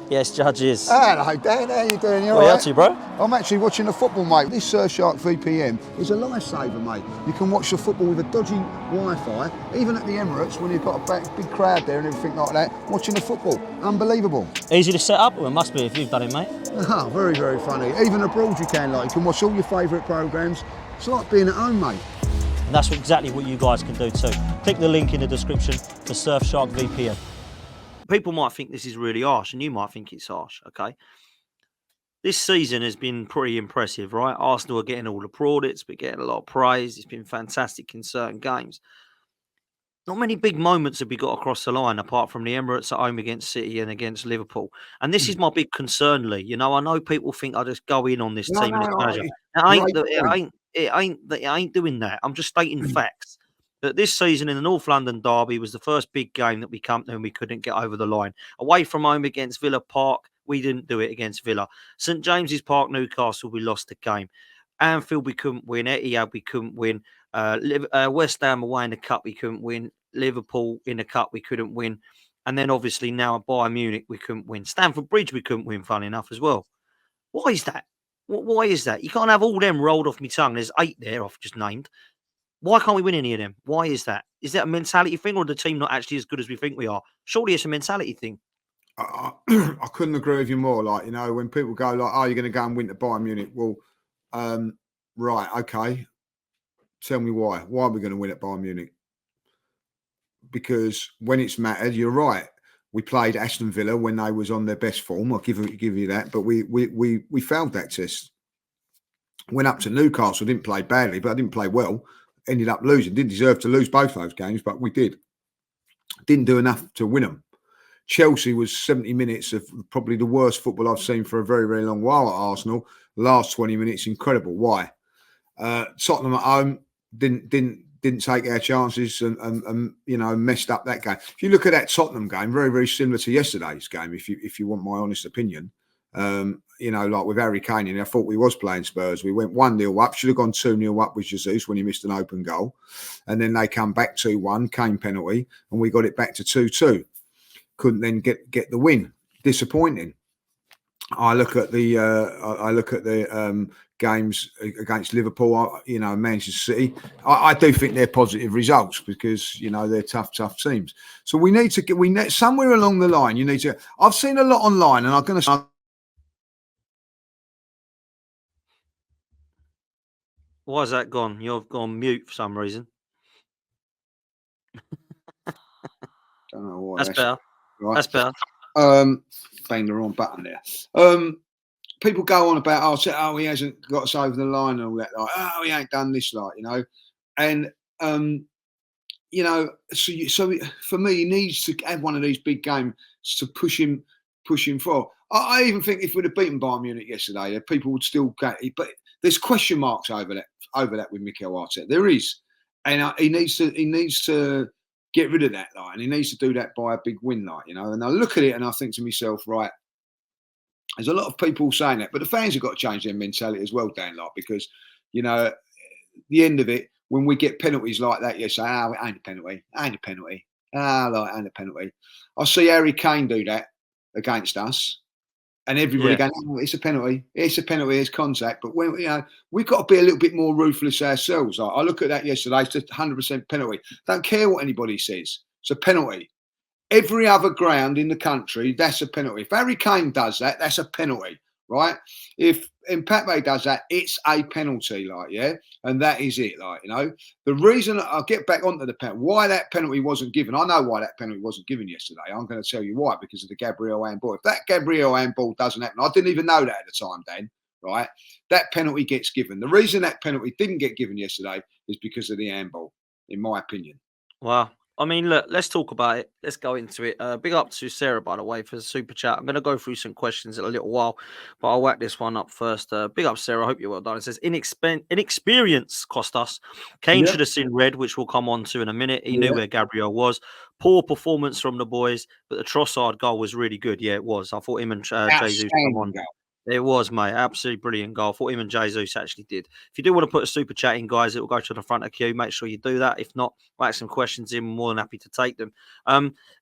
Yes, judges. Hello, Dan. How you doing? You What are you all up to, bro? I'm actually watching the football, mate. This Surfshark VPN is a lifesaver, mate. You can watch the football with a dodgy Wi-Fi, even at the Emirates when you've got a big crowd there and everything like that, watching the football. Unbelievable. Easy to set up? Well, it must be if you've done it, mate. Ah, very, very funny. Even abroad you can watch all your favourite programmes. It's like being at home, mate. And that's exactly what you guys can do too. Click the link in the description for Surfshark VPN. People might think this is really harsh, and you might think it's harsh, okay? This season has been pretty impressive, right? Arsenal are getting all the plaudits, but getting a lot of praise. It's been fantastic in certain games. Not many big moments have we got across the line, apart from the Emirates at home against City and against Liverpool. And this is my big concern, Lee. You know, I know people think I just go in on this team and its manager. It ain't doing that. I'm just stating facts. That this season in the North London derby was the first big game that we come to and we couldn't get over the line. Away from home against Villa Park, we didn't do it against Villa. St James's Park, Newcastle, we lost the game. Anfield, we couldn't win. Etihad, we couldn't win. West Ham away in the cup, we couldn't win. Liverpool in the cup, we couldn't win. And then obviously now at Bayern Munich, we couldn't win. Stamford Bridge, we couldn't win, funny enough, as well. Why is that? Why is that? You can't have all them rolled off my tongue. There's 8 there I've just named. Why can't we win any of them? Why is that? Is that a mentality thing, or the team not actually as good as we think we are? Surely it's a mentality thing. I couldn't agree with you more. Like, you know, when people go like, "Oh, you're going to go and win to Bayern Munich," well, right, okay. Tell me why. Why are we going to win at Bayern Munich? Because when it's mattered, you're right. We played Aston Villa when they was on their best form. I'll give you that, but we failed that test. Went up to Newcastle, didn't play badly, but I didn't play well. Ended up losing. Didn't deserve to lose both those games, but we did. Didn't do enough to win them. Chelsea was 70 minutes of probably the worst football I've seen for a very, very long while at Arsenal. Last 20 minutes, incredible. Why? Tottenham at home didn't take our chances and you know, messed up that game. If you look at that Tottenham game, very, very similar to yesterday's game, if you want my honest opinion. You know, like with Harry Kane, and I thought we was playing Spurs. We went 1-0 up, should have gone 2-0 up with Jesus when he missed an open goal. And then they come back 2-1, Kane penalty, and we got it back to 2-2. Couldn't then get the win. Disappointing. I look at the games against Liverpool, you know, Manchester City. I do think they're positive results because, you know, they're tough teams. So we need somewhere along the line. You need to. I've seen a lot online, and I'm going to. Why has that gone? You've gone mute for some reason. Don't know why. That's better. Right. That's better. Bang the wrong button there. People go on about, he hasn't got us over the line and all that. Like, oh, he ain't done this, like, you know. And, you know, so for me, he needs to have one of these big games to push him forward. I even think if we'd have beaten Bayern Munich yesterday, people would still go. But there's question marks over that with Mikel Arteta. There is, and he needs to get rid of that, like, and he needs to do that by a big win, like, you know. And I look at it and I think to myself, right, there's a lot of people saying that, but the fans have got to change their mentality as well, Dan, like, because, you know, at the end of it, when we get penalties like that, you say, it ain't a penalty, ain't a penalty, ain't a penalty. I see Harry Kane do that against us. And everybody going, oh, it's a penalty. It's a penalty. It's contact. But when, you know, we've got to be a little bit more ruthless ourselves. I look at that yesterday. It's just 100% penalty. Don't care what anybody says. It's a penalty. Every other ground in the country, that's a penalty. If Harry Kane does that, that's a penalty, right? If Mbappe does that, it's a penalty, like, yeah? And that is it, like, you know? The reason, I'll get back onto the penalty, why that penalty wasn't given, I know why that penalty wasn't given yesterday. I'm going to tell you why, because of the Gabriel handball. If that Gabriel handball doesn't happen, I didn't even know that at the time, Dan, right? That penalty gets given. The reason that penalty didn't get given yesterday is because of the handball, in my opinion. Wow. I mean, look, let's talk about it. Let's go into it. Big up to Sarah, by the way, for the super chat. I'm going to go through some questions in a little while, but I'll whack this one up first. Big up, Sarah. I hope you're well done. It says, inexperience cost us. Kane should have seen red, which we'll come on to in a minute. He knew where Gabriel was. Poor performance from the boys, but the Trossard goal was really good. Yeah, it was. I thought him and Jesus come on. It was, mate. Absolutely brilliant goal. I thought him and Jesus actually did. If you do want to put a super chat in, guys, it will go to the front of the queue. Make sure you do that. If not, I'll ask some questions in. I'm more than happy to take them.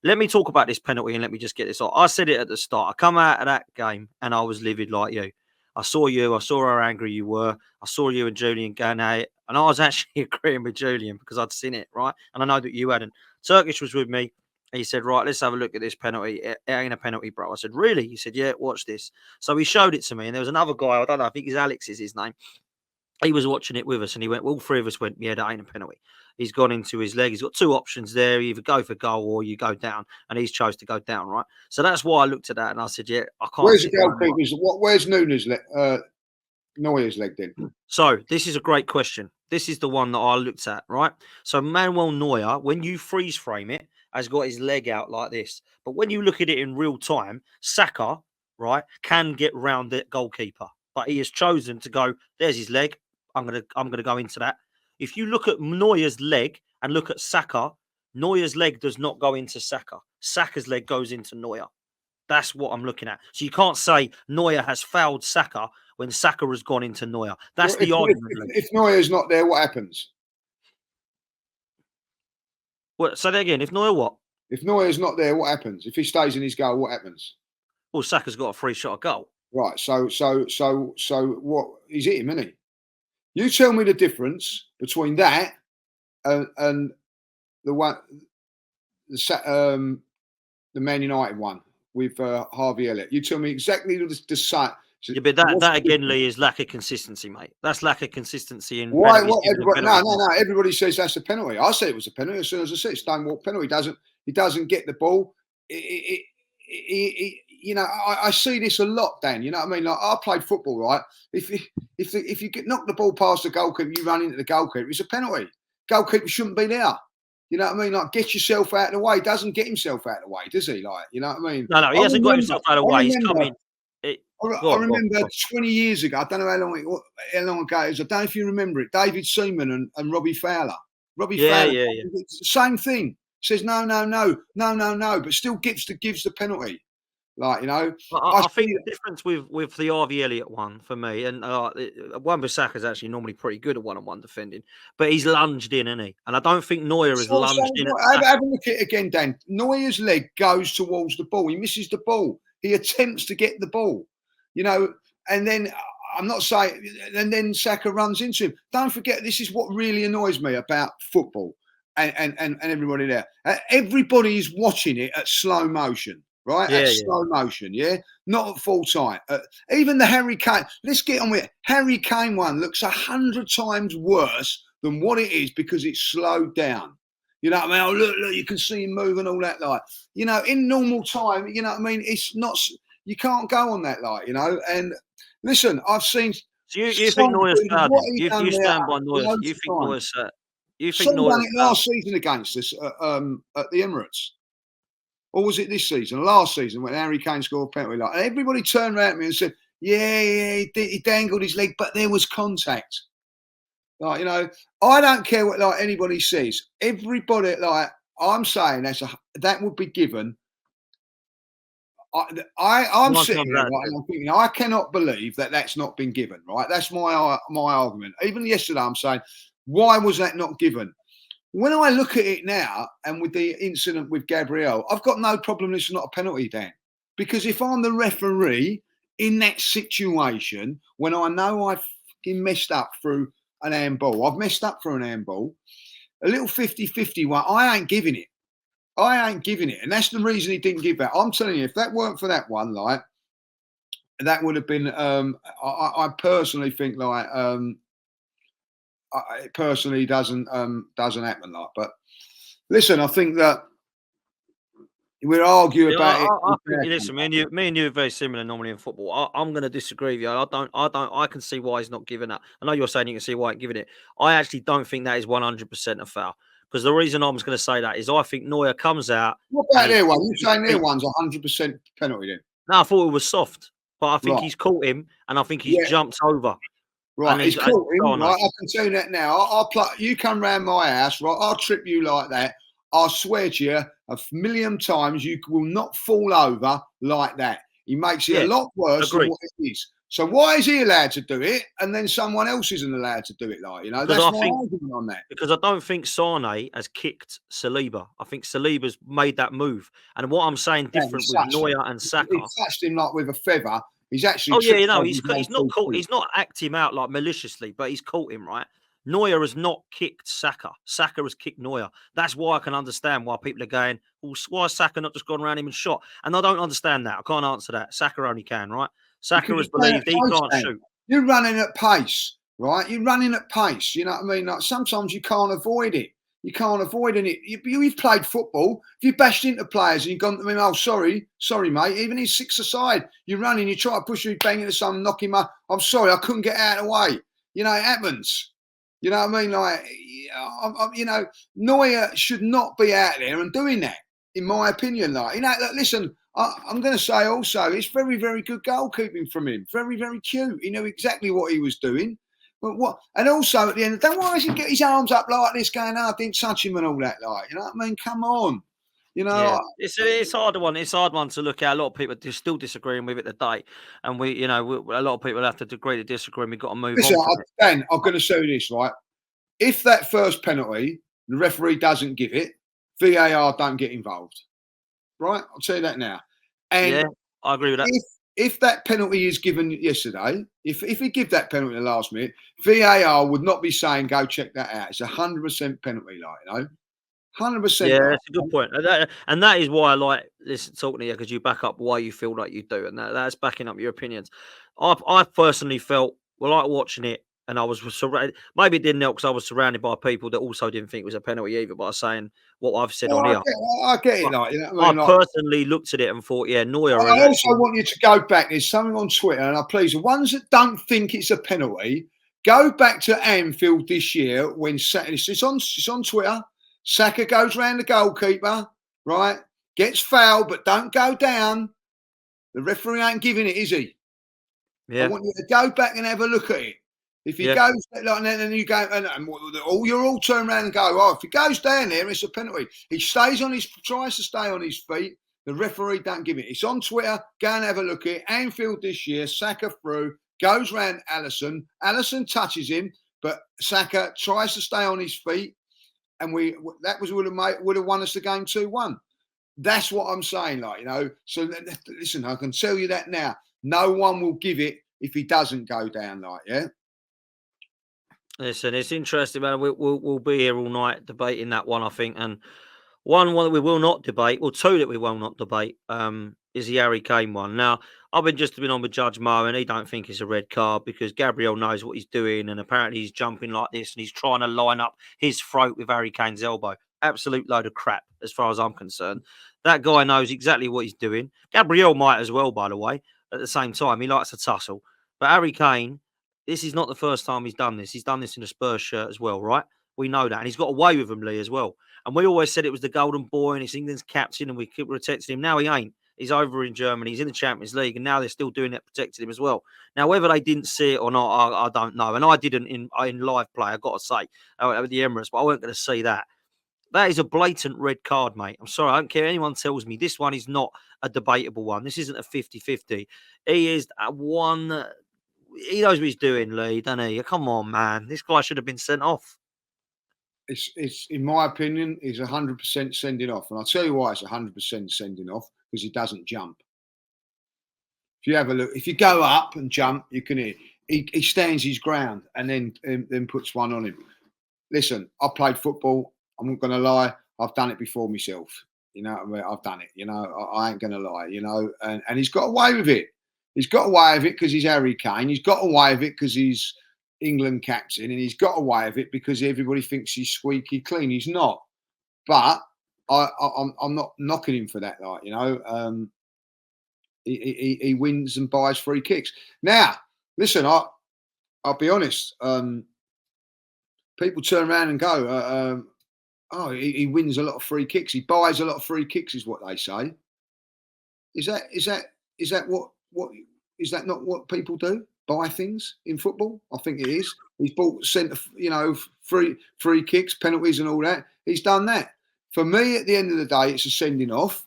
Let me talk about this penalty and let me just get this off. I said it at the start. I come out of that game and I was livid like you. I saw you. I saw how angry you were. I saw you and Julian going at it. And I was actually agreeing with Julian because I'd seen it, right? And I know that you hadn't. Turkish was with me. He said, right, let's have a look at this penalty. It ain't a penalty, bro. I said, really? He said, yeah, watch this. So he showed it to me. And there was another guy, I don't know, I think Alex is his name. He was watching it with us and he went, all three of us went, yeah, that ain't a penalty. He's gone into his leg. He's got two options there. You either go for goal or you go down. And he's chose to go down, right? So that's why I looked at that and I said, yeah, I can't. Where's the goalkeeper? Where's Neuer's leg then? So this is a great question. This is the one that I looked at, right? So Manuel Neuer, when you freeze frame it, has got his leg out like this. But when you look at it in real time, Saka, right, can get round the goalkeeper. But he has chosen to go, there's his leg. I'm gonna go into that. If you look at Neuer's leg and look at Saka, Neuer's leg does not go into Saka. Saka's leg goes into Neuer. That's what I'm looking at. So you can't say Neuer has fouled Saka when Saka has gone into Neuer. That's the argument. If Neuer's not there, what happens? What? Say that again. If Neuer what? If Neuer's not there, what happens? If he stays in his goal, what happens? Well, Saka's got a free shot at goal. Right. So what? He's hit him, isn't he? You tell me the difference between that and the one, the Man United one with Harvey Elliott. You tell me exactly the same. Yeah, but that again, Lee, is lack of consistency, mate. That's lack of consistency in. Why? No. Everybody says that's a penalty. I said it was a penalty as soon as I said stonewall penalty. He doesn't get the ball. You know, I see this a lot, Dan. You know what I mean? Like I played football, right? If you get knock the ball past the goalkeeper, you run into the goalkeeper. It's a penalty. Goalkeeper shouldn't be there. You know what I mean? Like get yourself out of the way. He doesn't get himself out of the way, does he? Like you know what I mean? No, he hasn't got himself out of the way. He's coming. I remember 20 years ago. I don't know how long ago it is. I don't know if you remember it. David Seaman and Robbie Fowler. Fowler, same thing. Says no, but still gives the penalty. Like you know, I think the difference with the Harvey Elliott one for me, and Wan-Bissaka is actually normally pretty good at one-on-one defending, but he's lunged in, isn't he? And I don't think Neuer has lunged in. Have a look at it again, Dan. Neuer's leg goes towards the ball. He misses the ball. He attempts to get the ball, you know, and then I'm not saying, and then Saka runs into him. Don't forget, this is what really annoys me about football and everybody there. Everybody is watching it at slow motion. Right, at slow motion, not at full time. Even the Harry Kane. Let's get on with it. Harry Kane one looks 100 times worse than what it is because it's slowed down. You know what I mean? Oh, look, you can see him move and all that. Like, you know, in normal time, you know what I mean. It's not. You can't go on that, like, you know. And listen, I've seen. So you think Neuer's bad? You stand by Neuer. You think Neuer's? You think Neuer's done it last season against us at the Emirates. Or was it this season? Last season when Harry Kane scored a penalty. Like, and everybody turned around at me and said, he dangled his leg, but there was contact. Like, you know, I don't care what like anybody says. Everybody, like, I'm saying that would be given. I'm sitting there, right, and I'm thinking, I cannot believe that's not been given, right? That's my argument. Even yesterday, I'm saying, why was that not given? When I look at it now, and with the incident with Gabriel, I've got no problem. It's not a penalty, Dan, because if I'm the referee in that situation, when I know I've messed up through an handball, I've messed up through an handball, a little 50-50 one, I ain't giving it. And that's the reason he didn't give that. I'm telling you, if that weren't for that one, like, that would have been, I personally think, like, it personally doesn't happen, like. But listen, I think that we'll argue about it. Listen, me and you are very similar normally in football. I'm going to disagree with you. I can see why he's not giving that. I know you're saying you can see why he's giving it. I actually don't think that is 100% a foul. Because the reason I'm going to say that is I think Neuer comes out. What about their one? You're saying their one's 100% penalty then? No, I thought it was soft. But I think he's caught him and I think he's jumped over. Right, he's caught him. Right, I can tell you that now. You come round my house, right? I'll trip you like that. I swear to you, 1,000,000 times you will not fall over like that. He makes it a lot worse than what it is. So why is he allowed to do it and then someone else isn't allowed to do it? Like, you know, Because that's I my think argument on that. because I don't think Sane has kicked Saliba. I think Saliba's made that move. And what I'm saying Yeah, he different with touched him. Neuer and He Saka. touched him like with a feather. He's actually Oh yeah, tripped you know, over his own he's not 2 caught. feet. He's not acting him out like maliciously, but he's caught him right. Neuer has not kicked Saka. Saka has kicked Neuer. That's why I can understand why people are going, well, why has Saka not just gone around him and shot? And I don't understand that. I can't answer that. Saka only can, right? Saka Because has you can't believed he pace, can't man. shoot. You're running at pace, right? You're running at pace. You know what I mean? Like sometimes you can't avoid it. You can't avoid it. You've played football. If you bashed into players and you've gone to them, oh, sorry, mate. Even he's 6 aside, you're running, you try to push him, bang into someone, knock him up. I'm sorry, I couldn't get out of the way. You know, it happens. You know what I mean? Like, you know, Neuer should not be out there and doing that, in my opinion. Like, you know, listen, I'm going to say also, it's very, very good goalkeeping from him. Very, very cute. He knew exactly what he was doing. But what? And also at the end of the day, why does he get his arms up like this, going, "Oh, I didn't touch him" and all that? Like, you know what I mean? Come on. You know, Yeah, it's a hard one. It's a hard one to look at. A lot of people are still disagreeing with it today, and a lot of people have to agree to disagree, and we've got to move listen, on from it. Dan, I'm going to say this, right? If that first penalty, the referee doesn't give it, VAR don't get involved. Right? I'll tell you that now. And Yeah, I agree with that. if that penalty is given yesterday, if he give that penalty in the last minute, VAR would not be saying go check that out. It's 100% penalty, like, you know, 100%. Yeah, Like, that's a good point, and that is why I like talking to you, because you back up why you feel like you do, and that's backing up your opinions. I personally felt like watching it, and I was surrounded. Maybe it didn't help because I was surrounded by people that also didn't think it was a penalty either, by saying what I've said well, on here. I get it, But like, you know what I I mean? Like, personally looked at it and thought, yeah, Neuer has I also actually. want you to go back. There's something on Twitter, and I please the ones that don't think it's a penalty, go back to Anfield this year when it's on Twitter. Saka goes round the goalkeeper, right? Gets fouled, but don't go down. The referee ain't giving it, is he? I Yeah, want you to go back and have a look at it. If he yeah, goes like that, and then you go, and you're all turn around and go, oh, if he goes down there, it's a penalty. He tries to stay on his feet. The referee don't give it. It's on Twitter. Go and have a look at it. Anfield this year, Saka through, goes round Alisson. Alisson touches him, but Saka tries to stay on his feet, and would have won us the game 2-1. That's what I'm saying, like, you know. So listen, I can tell you that now. No one will give it if he doesn't go down, like, yeah. listen, it's interesting, man. We'll be here all night debating that one, I think. And one that we will not debate, well, two that we will not debate, is the Harry Kane one. Now, I've been on with Judge Mo, and he don't think it's a red card because Gabriel knows what he's doing, and apparently he's jumping like this, and he's trying to line up his throat with Harry Kane's elbow. Absolute load of crap, as far as I'm concerned. That guy knows exactly what he's doing. Gabriel might as well, by the way. At the same time, he likes to tussle. But Harry Kane, this is not the first time he's done this. He's done this in a Spurs shirt as well, right? We know that. And he's got away with him, Lee, as well. And we always said it was the golden boy and it's England's captain and we keep protecting him. Now he ain't. He's over in Germany. He's in the Champions League. And now they're still doing it, protecting him as well. Now, whether they didn't see it or not, I don't know. And I didn't in live play, I've got to say, at the Emirates, but I weren't going to see that. That is a blatant red card, mate. I'm sorry. I don't care. Anyone tells me this one is not a debatable one. This isn't a 50-50. He is one. He knows what he's doing, Lee, doesn't he? Come on, man. This guy should have been sent off. It's in my opinion, is 100% sending off, and I'll tell you why it's 100% sending off, because he doesn't jump. If you have a look, if you go up and jump, you can hear he stands his ground and then puts one on him. Listen, I played football. I'm not going to lie. I've done it before myself. You know what I mean? I've done it. You know, I ain't going to lie. You know, and he's got away with it. He's got away with it because he's Harry Kane. He's got away with it because he's England captain, and he's got away with it because everybody thinks he's squeaky clean. He's not. But I'm not knocking him for that. Like, you know, he wins and buys free kicks. Now, listen, I'll be honest. People turn around and go, "Oh, he wins a lot of free kicks. He buys a lot of free kicks," is what they say. Is that what is that not what people do? Buy things in football? I think it is. He's bought free kicks, penalties, and all that. He's done that. For me, at the end of the day, it's a sending off.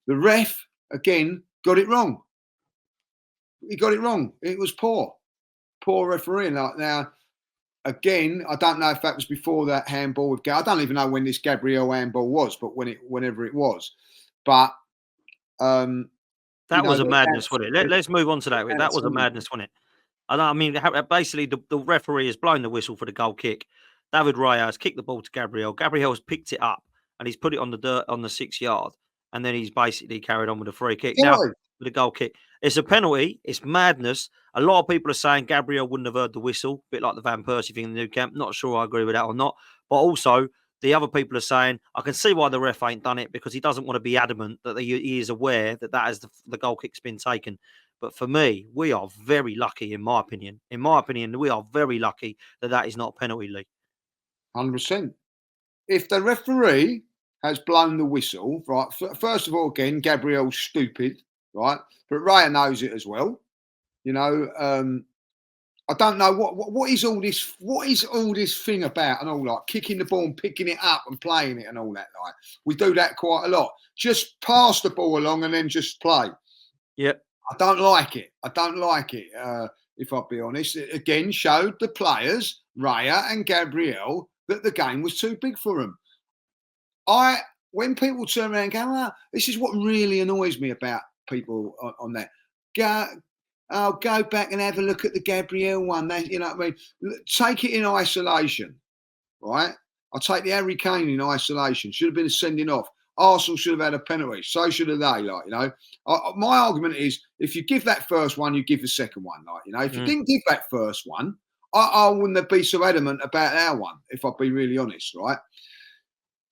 The ref again got it wrong. he got it wrong. It was poor refereeing. Like now, again, I don't know if that was before that handball with. I don't even know when this Gabriel handball was, but whenever it was, but That was a madness, wasn't it? Let's move on to that. That was a madness, wasn't it? I mean, basically, the referee has blown the whistle for the goal kick. David Raya has kicked the ball to Gabriel. Gabriel has picked it up and he's put it on the dirt on the 6 yard, and then he's basically carried on with a free kick. Now, with the goal kick, it's a penalty. It's madness. A lot of people are saying Gabriel wouldn't have heard the whistle, a bit like the Van Persie thing in the new camp. Not sure I agree with that or not. But also, the other people are saying, I can see why the ref ain't done it, because he doesn't want to be adamant that he is aware that is the goal kick's been taken. But for me, we are very lucky, in my opinion. In my opinion, we are very lucky that is not a penalty, Lee. 100%. If the referee has blown the whistle, right, first of all, again, Gabriel's stupid, right? But Raya knows it as well. You know, I don't know what is all this. What is all this thing about and all, like kicking the ball and picking it up and playing it and all that. Like we do that quite a lot. Just pass the ball along and then just play. Yep. I don't like it. If I'll be honest, it again showed the players, Raya and Gabriel, that the game was too big for them. When people turn around and go, this is what really annoys me about people on that. Go back and have a look at the Gabriel one. You know what I mean? Take it in isolation, right? I'll take the Harry Kane in isolation. Should have been a sending off. Arsenal should have had a penalty. So should have they. Like, you know, my argument is, if you give that first one, you give the second one. Like, you know, if you didn't give that first one, I wouldn't be so adamant about our one. If I'll be really honest, right?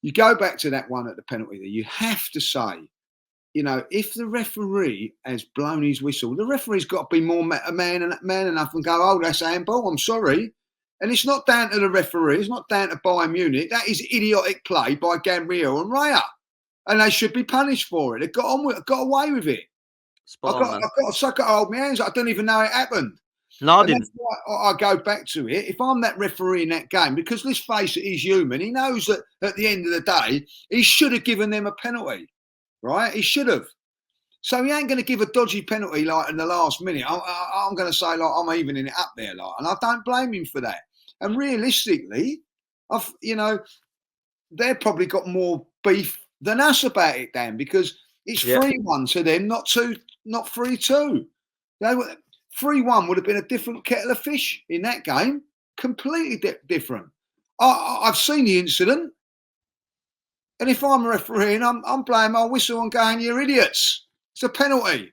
You go back to that one at the penalty there. You have to say, you know, if the referee has blown his whistle, the referee's got to be more man enough and go, oh, that's handball. I'm sorry. And it's not down to the referee. It's not down to Bayern Munich. That is idiotic play by Gabriel and Raya. And they should be punished for it. They got away with it. I've got to suck it, hold my hands. I don't even know it happened. No, I didn't. That's why I go back to it. If I'm that referee in that game, because let's face it, he's human. He knows that at the end of the day, he should have given them a penalty, right? He should have. So he ain't going to give a dodgy penalty like in the last minute. I'm going to say like I'm evening it up there, like, and I don't blame him for that. And realistically, they've probably got more beef than us about it, Dan, because it's 3-1 to them, not 3-2. 3-1 would have been a different kettle of fish in that game, completely different. I've seen the incident, and if I'm a referee, I'm blowing my whistle and going, "You're idiots! It's a penalty."